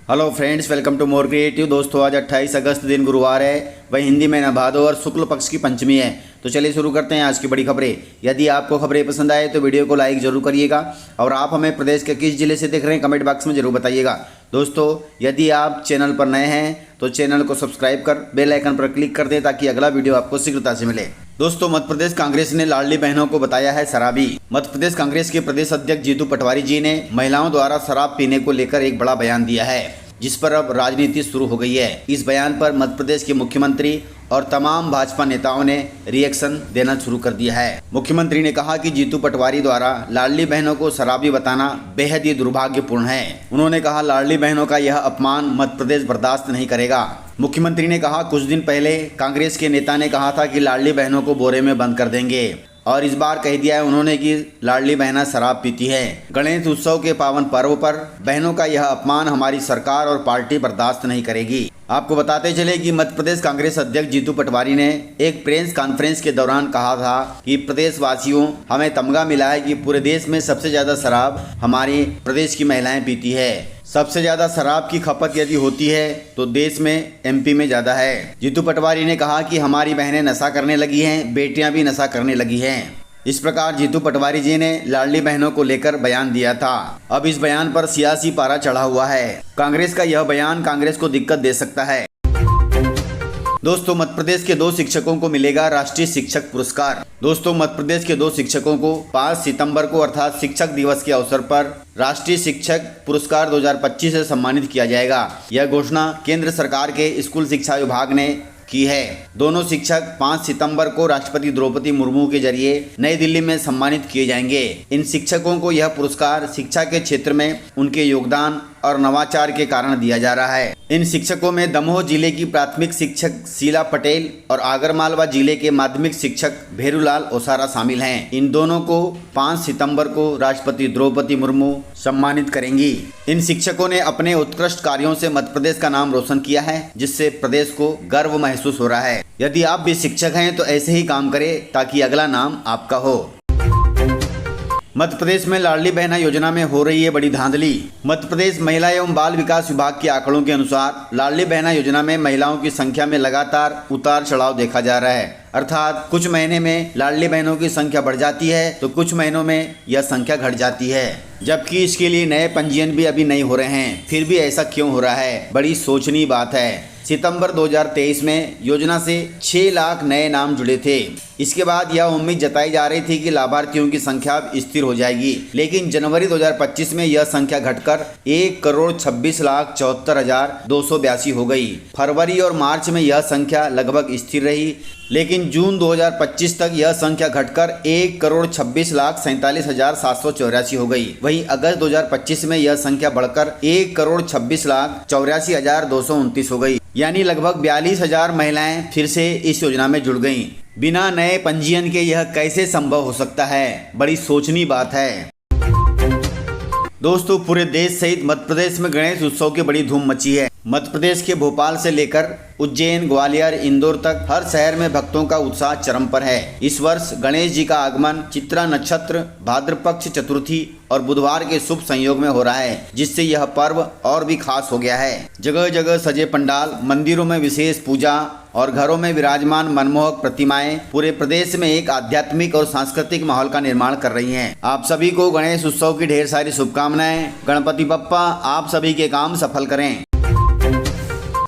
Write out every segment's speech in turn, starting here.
Hello friends, welcome to more creative. दोस्तों, आज 28 अगस्त दिन गुरुवार है, वही हिंदी महीना भादो और शुक्ल पक्ष की पंचमी है। तो चलिए शुरू करते हैं आज की बड़ी खबरें। यदि आपको खबरें पसंद आए तो वीडियो को लाइक जरूर करिएगा और आप हमें प्रदेश के किस जिले से देख रहे हैं कमेंट बॉक्स में जरूर बताइएगा। दोस्तों, यदि आप चैनल पर नए हैं तो चैनल को सब्सक्राइब कर बेल आइकन पर क्लिक कर दें ताकि अगला वीडियो आपको शीघ्रता से मिले। दोस्तों, मध्य प्रदेश कांग्रेस ने लाडली बहनों को बताया है शराबी। मध्य प्रदेश कांग्रेस के प्रदेश अध्यक्ष जीतू पटवारी जी ने महिलाओं द्वारा शराब पीने को लेकर एक बड़ा बयान दिया है, जिस पर अब राजनीति शुरू हो गई है। इस बयान पर मध्य प्रदेश के मुख्यमंत्री और तमाम भाजपा नेताओं ने रिएक्शन देना शुरू कर दिया है। मुख्यमंत्री ने कहा कि जीतू पटवारी द्वारा लाडली बहनों को शराबी बताना बेहद ही दुर्भाग्यपूर्ण है। उन्होंने कहा, लाडली बहनों का यह अपमान मध्य प्रदेश बर्दाश्त नहीं करेगा। मुख्यमंत्री ने कहा, कुछ दिन पहले कांग्रेस के नेता ने कहा था कि लाडली बहनों को बोरे में बंद कर देंगे और इस बार कह दिया है उन्होंने कि लाडली बहना शराब पीती है। गणेश उत्सव के पावन पर्व पर बहनों का यह अपमान हमारी सरकार और पार्टी बर्दाश्त नहीं करेगी। आपको बताते चले कि मध्य प्रदेश कांग्रेस अध्यक्ष जीतू पटवारी ने एक प्रेस कॉन्फ्रेंस के दौरान कहा था कि प्रदेशवासियों, हमें तमगा मिला है कि पूरे देश में सबसे ज्यादा शराब हमारी प्रदेश की महिलाएं पीती है। सबसे ज्यादा शराब की खपत यदि होती है तो देश में एमपी में ज्यादा है। जीतू पटवारी ने कहा कि हमारी बहनें नशा करने लगी हैं, बेटियां भी नशा करने लगी हैं। इस प्रकार जीतू पटवारी जी ने लाडली बहनों को लेकर बयान दिया था। अब इस बयान पर सियासी पारा चढ़ा हुआ है। कांग्रेस का यह बयान कांग्रेस को दिक्कत दे सकता है। दोस्तों, मध्य प्रदेश के 2 शिक्षकों को मिलेगा राष्ट्रीय शिक्षक पुरस्कार। दोस्तों, मध्य प्रदेश के 2 शिक्षकों को 5 सितंबर को अर्थात शिक्षक दिवस के अवसर पर राष्ट्रीय शिक्षक पुरस्कार 2025 से सम्मानित किया जाएगा। यह घोषणा केंद्र सरकार के स्कूल शिक्षा विभाग ने की है। दोनों शिक्षक 5 सितंबर को राष्ट्रपति द्रौपदी मुर्मू के जरिए नई दिल्ली में सम्मानित किए जाएंगे। इन शिक्षकों को यह पुरस्कार शिक्षा के क्षेत्र में उनके योगदान और नवाचार के कारण दिया जा रहा है। इन शिक्षकों में दमोह जिले की प्राथमिक शिक्षक शीला पटेल और आगरमालवा जिले के माध्यमिक शिक्षक भेरूलाल ओसारा शामिल हैं। इन दोनों को 5 सितंबर को राष्ट्रपति द्रौपदी मुर्मू सम्मानित करेंगी। इन शिक्षकों ने अपने उत्कृष्ट कार्यों से मध्य प्रदेश का नाम रोशन किया है, जिससे प्रदेश को गर्व महसूस हो रहा है। यदि आप भी शिक्षक हैं तो ऐसे ही काम करें ताकि अगला नाम आपका हो। मध्य प्रदेश में लाडली बहना योजना में हो रही है बड़ी धांधली। मध्य प्रदेश महिला एवं बाल विकास विभाग के आंकड़ों के अनुसार लाडली बहना योजना में महिलाओं की संख्या में लगातार उतार चढ़ाव देखा जा रहा है। अर्थात कुछ महीने में लाडली बहनों की संख्या बढ़ जाती है तो कुछ महीनों में यह संख्या घट जाती है, जबकि इसके लिए नए पंजीयन भी अभी नहीं हो रहे हैं। फिर भी ऐसा क्यों हो रहा है? बड़ी सोचनीय बात है। सितंबर 2023 में योजना से 6 लाख नए नाम जुड़े थे। इसके बाद यह उम्मीद जताई जा रही थी कि लाभार्थियों की संख्या अब स्थिर हो जाएगी, लेकिन जनवरी 2025 में यह संख्या घटकर 1,26,74,282 हो गई। फरवरी और मार्च में यह संख्या लगभग स्थिर रही, लेकिन जून 2025 तक यह संख्या घटकर 1,26,47,784 हो गई। वहीं अगस्त 2025 में यह संख्या बढ़कर 1,26,84,229 हो गई। यानी लगभग 42,000 महिलाएं फिर से इस योजना में जुड़ गईं। बिना नए पंजीयन के यह कैसे संभव हो सकता है? बड़ी सोचनीय बात है। दोस्तों, पूरे देश सहित मध्य प्रदेश में गणेश उत्सव की बड़ी धूम मची है। मध्य प्रदेश के भोपाल से लेकर उज्जैन, ग्वालियर, इंदौर तक हर शहर में भक्तों का उत्साह चरम पर है। इस वर्ष गणेश जी का आगमन चित्रा नक्षत्र, भाद्रपक्ष चतुर्थी और बुधवार के शुभ संयोग में हो रहा है, जिससे यह पर्व और भी खास हो गया है। जगह जगह सजे पंडाल, मंदिरों में विशेष पूजा और घरों में विराजमान मनमोहक प्रतिमाएं पूरे प्रदेश में एक आध्यात्मिक और सांस्कृतिक माहौल का निर्माण कर रही हैं। आप सभी को गणेश उत्सव की ढेर सारी शुभकामनाएं। गणपति बप्पा आप सभी के काम सफल करें।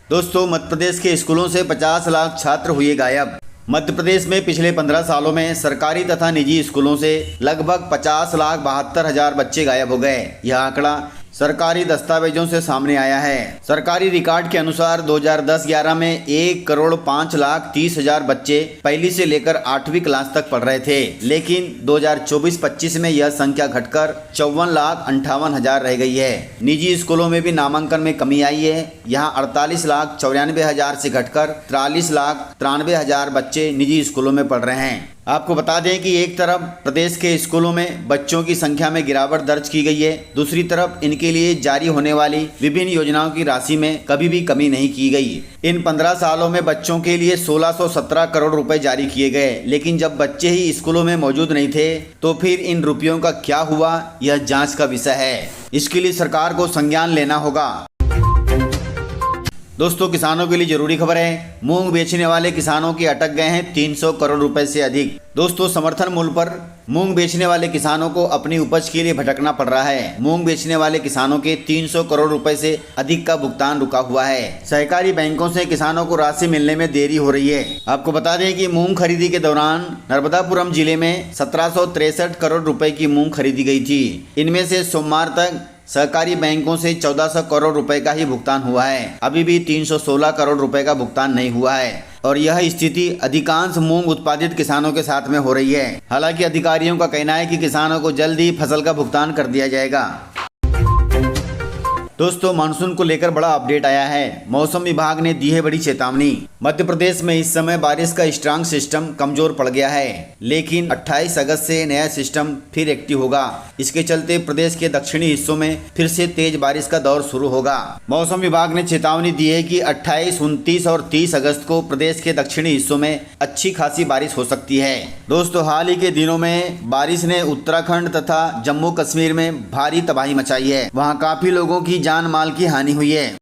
दोस्तों, मध्य प्रदेश के स्कूलों से 50 लाख छात्र हुए गायब। मध्य प्रदेश में पिछले 15 सालों में सरकारी तथा निजी स्कूलों से लगभग 50,72,000 बच्चे गायब हो गए। यह आंकड़ा सरकारी दस्तावेजों से सामने आया है। सरकारी रिकॉर्ड के अनुसार 2010-11 में 1,05,30,000 बच्चे पहली से लेकर 8वीं क्लास तक पढ़ रहे थे, लेकिन 2024-25 में यह संख्या घटकर 54,58,000 रह गई है। निजी स्कूलों में भी नामांकन में कमी आई है। यहाँ 48,94,000 से घटकर 43,93,000 बच्चे निजी स्कूलों में पढ़ रहे हैं। आपको बता दें कि एक तरफ प्रदेश के स्कूलों में बच्चों की संख्या में गिरावट दर्ज की गई है, दूसरी तरफ इनके लिए जारी होने वाली विभिन्न योजनाओं की राशि में कभी भी कमी नहीं की गई। इन 15 सालों में बच्चों के लिए 1617 करोड़ रुपए जारी किए गए, लेकिन जब बच्चे ही स्कूलों में मौजूद नहीं थे तो फिर इन रुपयों का क्या हुआ, यह जांच का विषय है। इसके लिए सरकार को संज्ञान लेना होगा। दोस्तों किसानों के लिए जरूरी खबर है, मूंग बेचने वाले किसानों के अटक गए हैं 300 करोड़ रुपए से अधिक। दोस्तों समर्थन मूल्य पर मूंग बेचने वाले किसानों को अपनी उपज के लिए भटकना पड़ रहा है। मूंग बेचने वाले किसानों के 300 करोड़ रुपए से अधिक का भुगतान रुका हुआ है। सहकारी बैंकों से किसानों को राशि मिलने में देरी हो रही है। आपको बता दें कि मूंग खरीदी के दौरान नर्मदापुरम जिले में 1763 करोड़ रुपए की मूंग खरीदी गई थी। इनमें से सोमवार तक सहकारी बैंकों से 1400 करोड़ रुपए का ही भुगतान हुआ है। अभी भी 316 करोड़ रुपए का भुगतान नहीं हुआ है और यह स्थिति अधिकांश मूंग उत्पादित किसानों के साथ में हो रही है। हालांकि अधिकारियों का कहना है कि किसानों को जल्द ही फसल का भुगतान कर दिया जाएगा। दोस्तों मानसून को लेकर बड़ा अपडेट आया है। मौसम विभाग ने दी है बड़ी चेतावनी। मध्य प्रदेश में इस समय बारिश का स्ट्रांग सिस्टम कमजोर पड़ गया है, लेकिन 28 अगस्त से नया सिस्टम फिर एक्टिव होगा। इसके चलते प्रदेश के दक्षिणी हिस्सों में फिर से तेज बारिश का दौर शुरू होगा। मौसम विभाग ने चेतावनी दी है कि 28, 29 और 30 अगस्त को प्रदेश के दक्षिणी हिस्सों में अच्छी खासी बारिश हो सकती है। दोस्तों हाल ही के दिनों में बारिश ने उत्तराखंड तथा जम्मू कश्मीर में भारी तबाही मचाई है। वहाँ काफी लोगों की जान माल की हानि हुई है।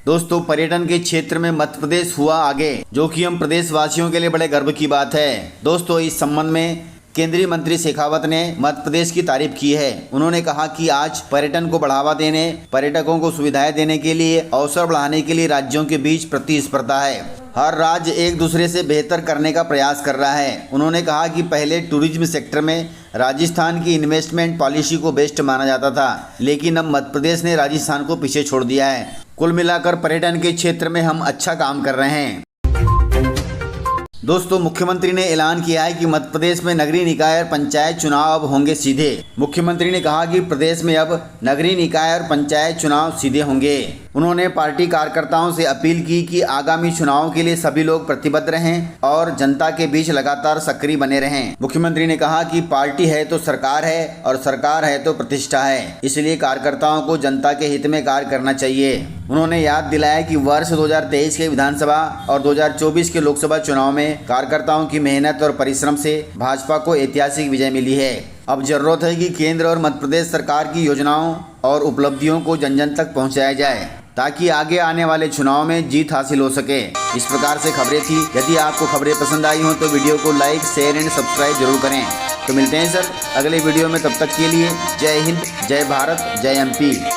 दोस्तों पर्यटन के क्षेत्र में मध्य प्रदेश हुआ आगे, जो कि हम प्रदेश वासियों के लिए बड़े गर्व की बात है। दोस्तों इस संबंध में केंद्रीय मंत्री शेखावत ने मध्य प्रदेश की तारीफ की है। उन्होंने कहा कि आज पर्यटन को बढ़ावा देने, पर्यटकों को सुविधाएं देने के लिए, अवसर बढ़ाने के लिए राज्यों के बीच प्रतिस्पर्धा है। हर राज्य एक दूसरे से बेहतर करने का प्रयास कर रहा है। उन्होंने कहा कि पहले टूरिज्म सेक्टर में राजस्थान की इन्वेस्टमेंट पॉलिसी को बेस्ट माना जाता था, लेकिन अब मध्य प्रदेश ने राजस्थान को पीछे छोड़ दिया है। कुल मिलाकर पर्यटन के क्षेत्र में हम अच्छा काम कर रहे हैं। दोस्तों मुख्यमंत्री ने ऐलान किया है कि मध्य प्रदेश में नगरीय निकाय और पंचायत चुनाव अब होंगे सीधे। मुख्यमंत्री ने कहा कि प्रदेश में अब नगरीय निकाय और पंचायत चुनाव सीधे होंगे। उन्होंने पार्टी कार्यकर्ताओं से अपील की कि आगामी चुनाव के लिए सभी लोग प्रतिबद्ध रहें और जनता के बीच लगातार सक्रिय बने रहें। मुख्यमंत्री ने कहा कि पार्टी है तो सरकार है और सरकार है तो प्रतिष्ठा है, इसलिए कार्यकर्ताओं को जनता के हित में कार्य करना चाहिए। उन्होंने याद दिलाया कि वर्ष 2023 के विधानसभा और 2024 के लोकसभा चुनाव में कार्यकर्ताओं की मेहनत और परिश्रम से भाजपा को ऐतिहासिक विजय मिली है। अब जरूरत है कि केंद्र और मध्य प्रदेश सरकार की योजनाओं और उपलब्धियों को जन जन तक पहुंचाया जाए, ताकि आगे आने वाले चुनाव में जीत हासिल हो सके। इस प्रकार से खबरें थी। यदि आपको खबरें पसंद आई हो तो वीडियो को लाइक, शेयर एंड सब्सक्राइब जरूर करें। तो मिलते हैं सर अगले वीडियो में, तब तक के लिए जय हिंद, जय भारत, जय MP।